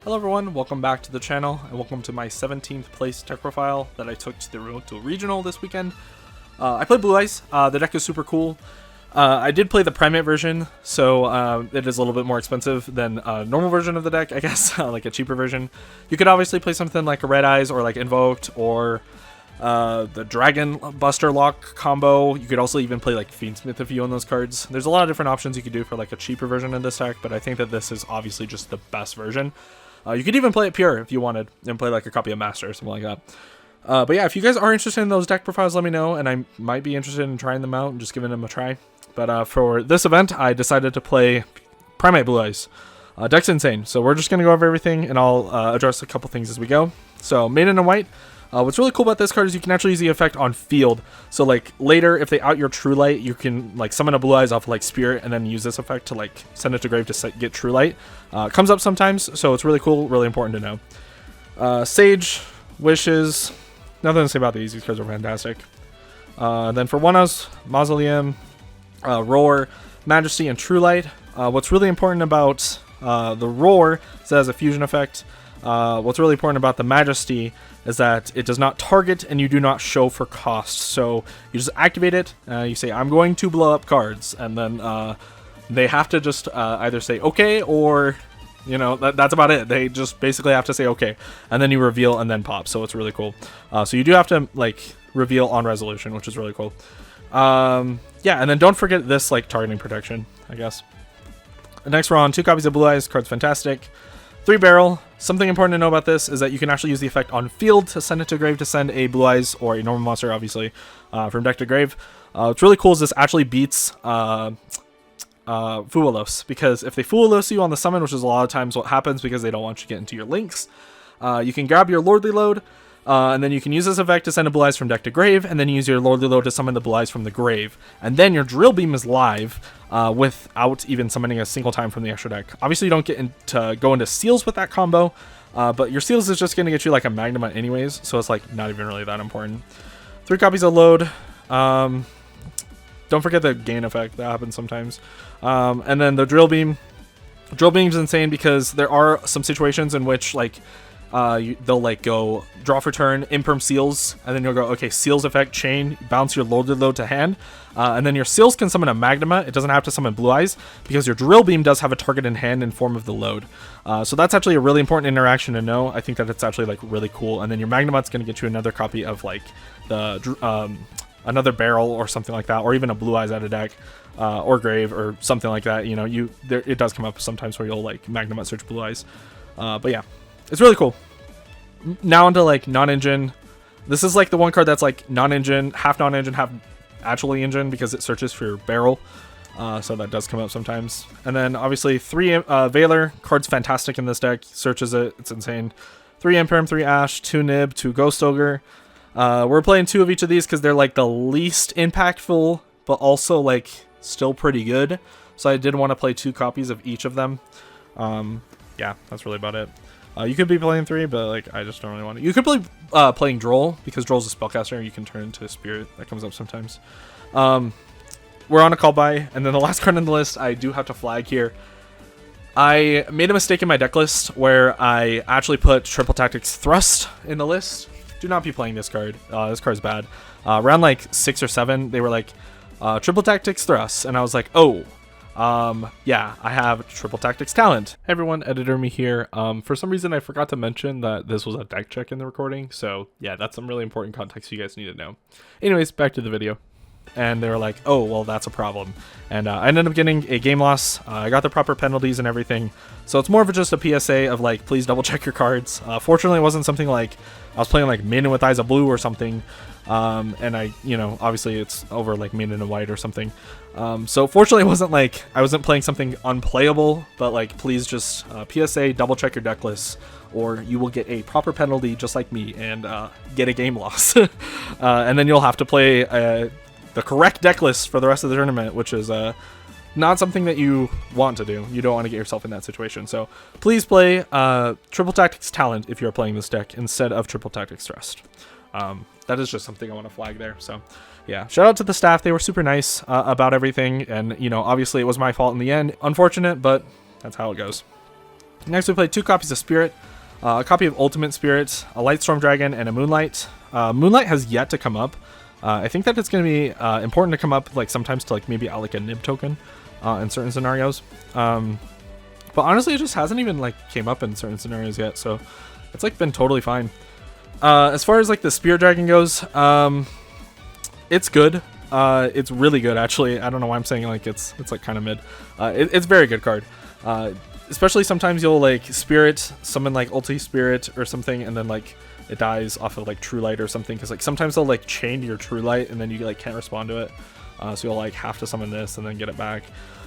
Hello everyone, welcome back to the channel, and welcome to my 17th place deck profile that I took to the regional this weekend. I played Blue Eyes. The deck is super cool. I did play the Primite version, so it is a little bit more expensive than a normal version of the deck, I guess, like a cheaper version. You could obviously play something like a Red Eyes or like Invoked or the Dragon Buster Lock combo. You could also even play like Fiendsmith if you own those cards. There's a lot of different options you could do for like a cheaper version of this deck, but I think that this is obviously just the best version. You could even play it pure if you wanted and play like a copy of Master or something like that. But yeah, if you guys are interested in those deck profiles, let me know, and I might be interested in trying them out and just giving them a try. But for this event, I decided to play Primate Blue Eyes. Deck's insane, so we're just going to go over everything, and I'll address a couple things as we go. So, Maiden and White. What's really cool about this card is you can actually use the effect on field. So like later, if they out your True Light, you can like summon a Blue Eyes off like Spirit and then use this effect to like send it to grave to get True Light. It comes up sometimes, so it's really cool, really important to know. Sage, Wishes, nothing to say about these. These cards are fantastic. Then for 1-0s, Mausoleum, Roar, Majesty, and True Light. What's really important about the Roar is that it has a fusion effect. What's really important about the Majesty is that it does not target and you do not show for cost. So you just activate it, you say, I'm going to blow up cards, and then they have to just either say okay, or, you know, that's about it. They just basically have to say okay, and then you reveal and then pop, so it's really cool. So you do have to, like, reveal on resolution, which is really cool. Yeah, and then don't forget this, like, targeting protection, I guess. Next, we're on 2 copies of Blue Eyes. Card's fantastic. 3-barrel. Something important to know about this is that you can actually use the effect on field to send it to grave to send a Blue Eyes or a normal monster, obviously, from deck to grave. What's really cool is this actually beats Fuelos, because if they Fuelos you on the summon, which is a lot of times what happens because they don't want you to get into your links, you can grab your Lordly Load, and then you can use this effect to send a Blue Eyes from deck to grave, and then use your Lordly Load to summon the Blue Eyes from the grave. And then your Drill Beam is live without even summoning a single time from the extra deck. Obviously, you don't go into Seals with that combo, but your Seals is just going to get you like a Magnamite anyways, so it's like not even really that important. 3 copies of Load. Don't forget the gain effect. That happens sometimes. And then the Drill Beam. Drill Beam's insane because there are some situations in which like they'll like go draw for turn, imperm Seals, and then you'll go, okay, Seals effect, chain, bounce your Loaded Load to hand, and then your Seals can summon a Magnema. It doesn't have to summon Blue Eyes because your Drill Beam does have a target in hand in form of the load. So that's actually a really important interaction to know. I think that it's actually like really cool. And then your Magnemot's going to get you another copy of like the another barrel or something like that, or even a Blue Eyes out of deck, or grave or something like that. You know, it does come up sometimes where you'll like Magnemot search Blue Eyes. But yeah. It's really cool. Now into like non-engine. This is like the one card that's like non-engine, half non-engine, half actually engine, because it searches for barrel. So that does come up sometimes. And then obviously 3 Valor. Card's fantastic in this deck. Searches it. It's insane. 3 Imperm, 3 Ash, 2 Nib, 2 Ghost Ogre. We're playing 2 of each of these because they're like the least impactful, but also like still pretty good. So I did want to play 2 copies of each of them. Yeah, that's really about it. You could be playing 3, but like I just don't really want to. You could play playing Droll, because Droll's a spellcaster. You can turn into a spirit. That comes up sometimes. We're on a call by, and then the last card on the list, I do have to flag here. I made a mistake in my deck list where I actually put Triple Tactics Thrust in the list. Do not be playing this card. This card's bad. Around like 6 or 7, they were like Triple Tactics Thrust, and I was like, oh. Yeah, I have Triple Tactics Talent. Hey everyone, Editor Me here. For some reason I forgot to mention that this was a deck check in the recording, so yeah, that's some really important context you guys need to know. Anyways, back to the video. And they were like, oh, well, that's a problem. And I ended up getting a game loss. I got the proper penalties and everything. So it's more of just a PSA of like, please double check your cards. Fortunately, it wasn't something like I was playing like Maiden with Eyes of Blue or something. And I, you know, obviously it's over like Maiden and White or something. So fortunately, it wasn't like I wasn't playing something unplayable, but like, please just PSA, double check your deck lists, or you will get a proper penalty just like me and get a game loss. And then you'll have to play the correct deck list for the rest of the tournament, which is not something that you want to do. You don't want to get yourself in that situation. So please play Triple Tactics Talent if you're playing this deck instead of Triple Tactics Thrust. That is just something I want to flag there. So yeah, shout out to the staff. They were super nice about everything. And, you know, obviously it was my fault in the end. Unfortunate, but that's how it goes. Next we play 2 copies of Spirit, a copy of Ultimate Spirit, a Lightstorm Dragon, and a Moonlight. Moonlight has yet to come up. I think that it's going to be important to come up like sometimes to like maybe out like a nib token in certain scenarios. But honestly, it just hasn't even like came up in certain scenarios yet, so it's like been totally fine. As far as like the Spirit Dragon goes, it's good. It's really good actually. I don't know why I'm saying like it's like kind of mid. It's a very good card. Especially sometimes you'll like Spirit summon like Ulti Spirit or something, and then like it dies off of like True Light or something, because like sometimes they'll like chain your True Light and then you like can't respond to it. So you'll like have to summon this and then get it back.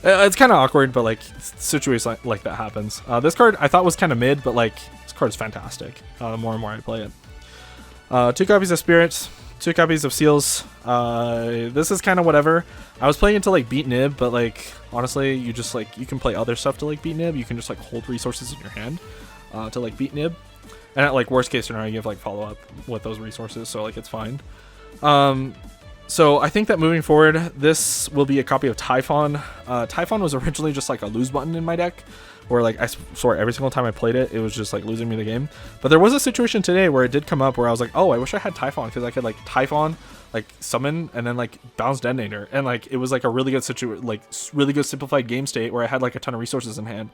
It's kind of awkward, but like situations like that happens. This card I thought was kind of mid, but like this card is fantastic. The more and more I play it. 2 copies of Spirit, 2 copies of Seals. This is kind of whatever. I was playing it to like beat Nib, but like honestly, you just like you can play other stuff to like beat Nib. You can just like hold resources in your hand to like beat Nib, and at like worst case scenario, you have like follow up with those resources, so like it's fine. So I think that moving forward, this will be a copy of Typhon. Typhon was originally just like a lose button in my deck, where like I swear every single time I played it, it was just like losing me the game. But there was a situation today where it did come up where I was like, oh, I wish I had Typhon, because I could like Typhon, like summon and then like bounce Detonator, and like it was like a really good really good simplified game state where I had like a ton of resources in hand.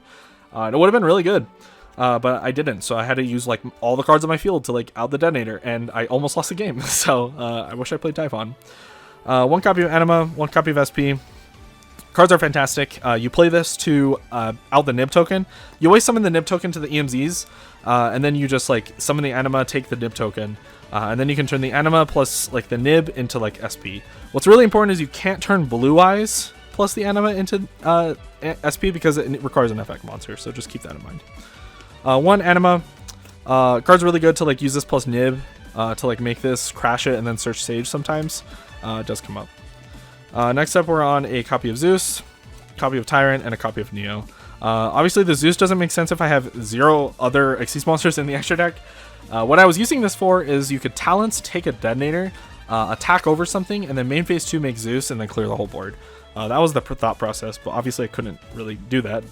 It would have been really good. But I didn't, so I had to use like all the cards on my field to like out the Detonator, and I almost lost the game. So I wish I played Typhon. 1 copy of Anima, 1 copy of SP. Cards are fantastic. You play this to out the Nib token. You always summon the Nib token to the EMZs, and then you just like summon the Anima, take the Nib token, and then you can turn the Anima plus like the Nib into like SP. What's really important is you can't turn Blue Eyes plus the Anima into SP, because it requires an effect monster, so just keep that in mind. 1 Anima. Card's really good to like use this plus Nib to like make this, crash it, and then search Sage sometimes. It does come up. Next up, we're on a copy of Zeus, copy of Tyrant, and a copy of Neo. Obviously, the Zeus doesn't make sense if I have 0 other Xyz monsters in the extra deck. What I was using this for is you could Talents, take a Detonator, attack over something, and then main phase 2 make Zeus, and then clear the whole board. That was the thought process, but obviously I couldn't really do that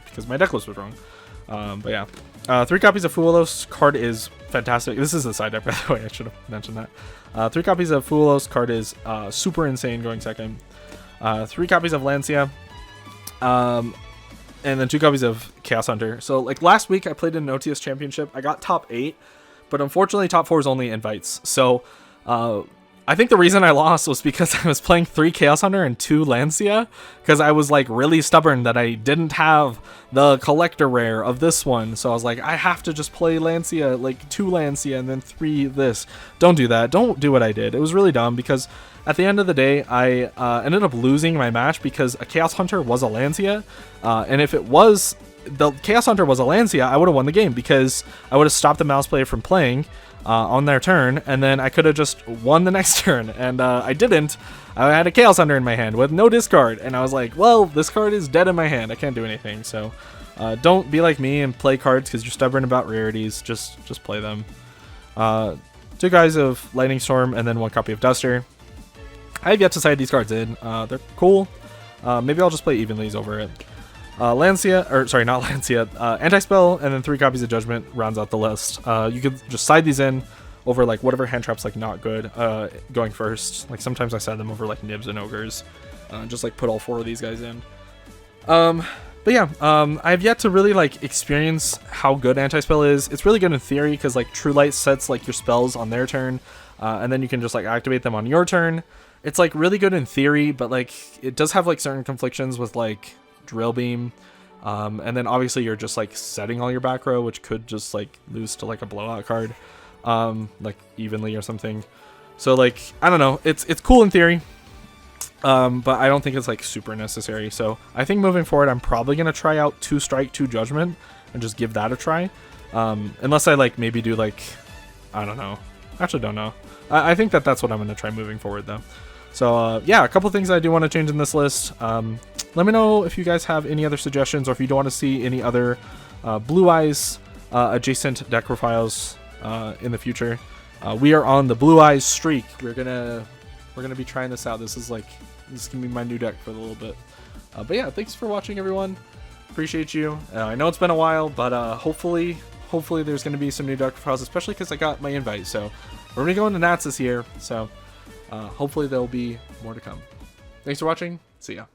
because my deck list was wrong. But yeah, 3 copies of Fuelos. Card is fantastic. This is the side deck, by the way. I should have mentioned that. 3 copies of Fuelos. Card is super insane going second. 3 copies of Lancia. And then 2 copies of Chaos Hunter. So like last week I played in an OTS championship. I got top 8, but unfortunately top 4 is only invites. So I think the reason I lost was because I was playing 3 Chaos Hunter and 2 Lancia, because I was like really stubborn that I didn't have the collector rare of this one. So I was like, I have to just play Lancia, like 2 Lancia and then 3 this. Don't do that. Don't do what I did. It was really dumb, because at the end of the day, I ended up losing my match because a Chaos Hunter was a Lancia. And if it was the Chaos Hunter was a Lancia, I would have won the game, because I would have stopped the mouse player from playing on their turn, and then I could have just won the next turn, and I didn't. I had a Chaos Hunter in my hand with no discard, and I was like, well, this card is dead in my hand. I can't do anything. So don't be like me and play cards because you're stubborn about rarities. Just play them. 2 guys of Lightning Storm, and then 1 copy of Duster. I have yet to side these cards in. They're cool. Maybe I'll just play Evenly's over it. Lancia, or sorry, not Lancia, Anti-Spell, and then 3 copies of Judgment rounds out the list. You could just side these in over like whatever hand trap's like not good going first. Like sometimes I side them over like Nibs and Ogres. Just like put all 4 of these guys in. But yeah, I have yet to really like experience how good Anti-Spell is. It's really good in theory because like True Light sets like your spells on their turn, and then you can just like activate them on your turn. It's like really good in theory, but like it does have like certain conflictions with like Drill Beam, and then obviously you're just like setting all your back row, which could just like lose to like a blowout card, like Evenly or something. So like I don't know, it's cool in theory, but I don't think it's like super necessary. So I think moving forward I'm probably gonna try out 2 Strike 2 Judgment and just give that a try, unless I like maybe do like, I don't know, actually don't know. I think that's what I'm gonna try moving forward though. So yeah, a couple things I do want to change in this list. Let me know if you guys have any other suggestions, or if you don't want to see any other Blue Eyes adjacent deck profiles in the future. We are on the Blue Eyes streak. We're gonna be trying this out. This is gonna be my new deck for a little bit. But yeah, thanks for watching, everyone. Appreciate you. I know it's been a while, but hopefully there's going to be some new Dark Files, especially because I got my invite. So we're going to go into Nats this year, so hopefully there'll be more to come. Thanks for watching. See ya.